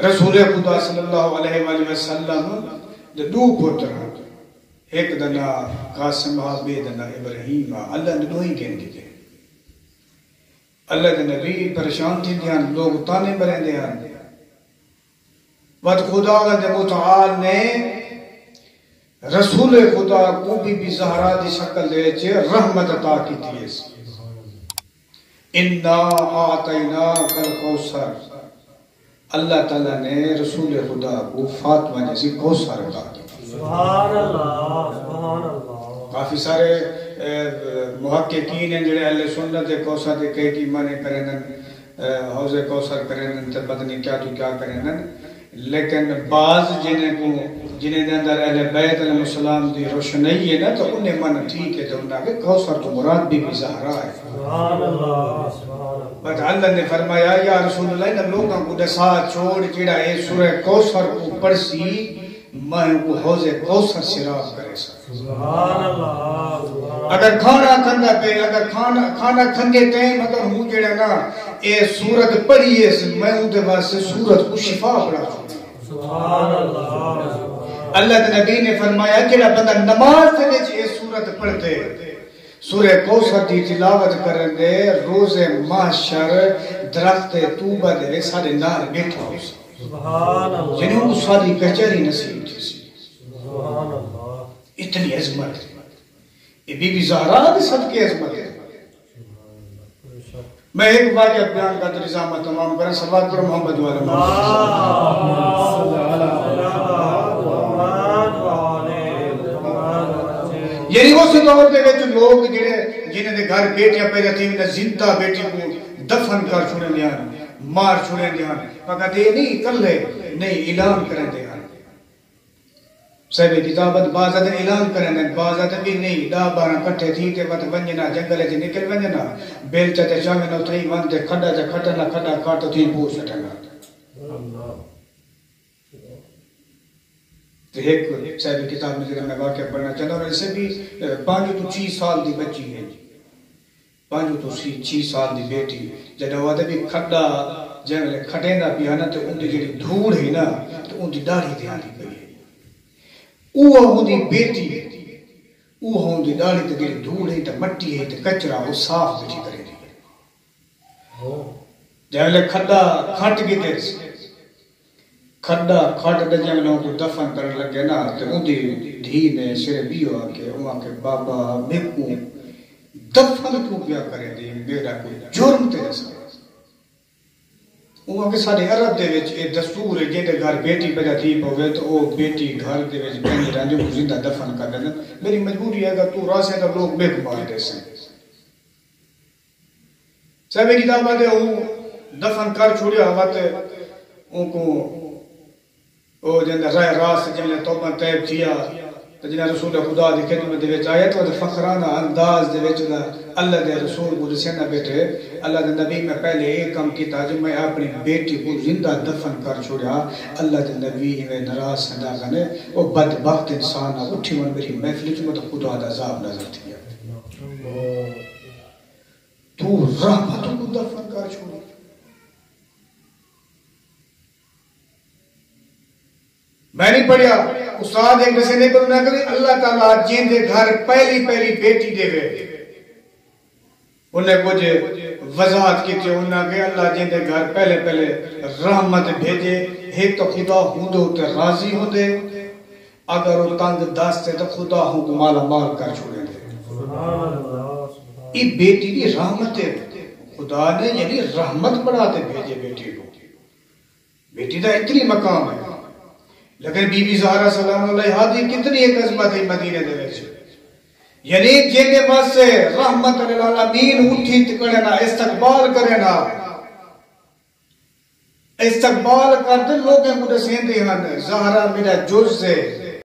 رسول خدا صلی اللہ علیہ وآلہ وسلم دے دو پتر ایک دنا قاسم بے دنا ابراہیم اللہ نے دوئی کہن دیتے اللہ دے نبی پریشان تھی دیان لوگ تانے برین دیان وقت خدا دے متعال نے رسول خدا کو بھی زہرا دی شکل دے چھے رحمت عطا کی تھی اس اِنَّا آتَيْنَاكَ الْكَوْثَرَ اللہ تعالیٰ نے رسول خدا کو فاطمہ جیسی کوثر عطا کی سبحان اللہ سبحان اللہ کافی سارے محققین ہیں جڑے اہل سنت کوثر دے کئی کی معنی کرنن حوض کوثر کرنن تے پتہ نہیں کیا تو کیا کرنن لیکن بعض جنہیں دے اندر اہل بیت علیہ السلام دی روشنائی ہے نا تو انہیں من ٹھیک ہے تو انہیں کہ کوثر تو مراد بھی زہرا ہے سبحان اللہ سبحان اللہ بس اللہ نے فرمایا یا رسول اللہ ان لوگوں کو دسا چھوڑ جڑا اے سورہ کوثر کو پڑھسی میں کو حوض کوثر سیراب کرے سبحان اللہ اگر کھانا کھندا پہ اگر کھانا کھندے ٹائم اگر ہوں جڑا نا اے سورت پڑھی ہے میں اون دے واسطے سورت کو شفا پڑھا سبحان اللہ اللہ کے نبی نے فرمایا جڑا بندہ نماز دے وچ اے سورت پڑھتے سورہ کوثر دی تلاوت کرن دے روز محشر درخت توبہ دے سارے نال بیٹھا ہو سبحان اللہ جنہوں ساری کچہری نصیب تھی سبحان اللہ اتنی عظمت یہ بی بی زہرا دے صدقے عظمت ہے میں ایک واقعہ بیان کا ترجمہ تمام کریں صلوات پر محمد وعلی یعنی وہ سے دور دے وچ لوگ جنہیں دے گھر بیٹیاں پیدا تھی انہیں زندہ بیٹی کو دفن کر چھوڑیں دیان مار چھوڑیں دیان فقط یہ نہیں کل ہے نہیں اعلان کریں دیان صاحب کتابت بعض ادھر اعلان کریں بعض ادھر بھی نہیں 10-12 کٹھے تھی تے وقت ونجنا جنگلے تے نکل ونجنا بیل تے چاویں نو تھئی وندے کھڈا تے کھٹنا کھڈا کاٹ تھی پوچھ سٹنا تو ایک صاحب کتاب میں ذکر میں واقعہ پڑھنا چاہتا ہوں اسے بھی 5 تو 6 سال دی بچی ہے 5 تو 6 سال دی بیٹی جب وہ بھی کھڈا جے کھٹے نہ پیا نا تے ان دی جڑی دھوڑ ہے نا تو ان دی داڑھی تے آندی پئی وہ ہوندی بیٹی وہ ہوندی داڑھی تے جڑی دھوڑ ہے تے مٹی ہے تے کچرا وہ صاف بیٹھی کرے دی جے کھڈا کھٹ گئے کھڈا کھٹ دے جنگلوں کو دفن کرنے لگے نا تے ان دی دھی نے سر بیو آ کے وہاں کے بابا میکو دفن کو کیا کرے دی میرا کوئی جرم تے رسا وہاں کے سارے عرب دے وچ اے دستور ہے جے گھر بیٹی پیدا تھی پوے تو او بیٹی گھر دے وچ بہن رہندے کو زندہ دفن کر دین میری مجبوری ہے اگر تو راسے تو لوگ میکو مار دے سن سب کتاباں دے او دفن کر چھوڑیا ہوا تے ان کو او جن رائے راست جن توبہ طیب کیا تو جن رسول خدا دی خدمت دے وچ آیا تو فخرانہ انداز دے وچ اللہ دے رسول کو دسنا بیٹھے اللہ دے نبی میں پہلے ایک کام کیتا جو میں اپنی بیٹی کو زندہ دفن کر چھوڑیا اللہ دے نبی میں ناراض سندا کنے او بدبخت انسان اٹھی من میری محفل وچ مت خدا دا عذاب نظر تھیا تو رحمت کو دفن کر چھوڑیا میں نہیں پڑھیا استاد ایک کسی نے کرنا کرے اللہ تعالیٰ جن دے گھر پہلی بیٹی دے وے انہیں کچھ وضاحت کی تھی انہیں کہ اللہ جن دے گھر پہلے رحمت بھیجے ایک تو خدا ہوں دے ہوتے راضی ہوں دے اگر وہ تنگ داستے تو خدا ہوں کو مالا مال کر چھوڑے دے یہ بیٹی دی رحمت ہے خدا نے یعنی رحمت بڑھاتے بھیجے بیٹی کو بیٹی دا اتنی مقام ہے لیکن بی بی زہرا سلام علیہ دی کتنی ایک عظمت ہے مدینے دے وچ یعنی جن دے واسطے رحمت للعالمین اٹھی تکڑنا استقبال کرنا استقبال کرتے لوگوں کو دسیندے ہن زہرا میرا جز ہے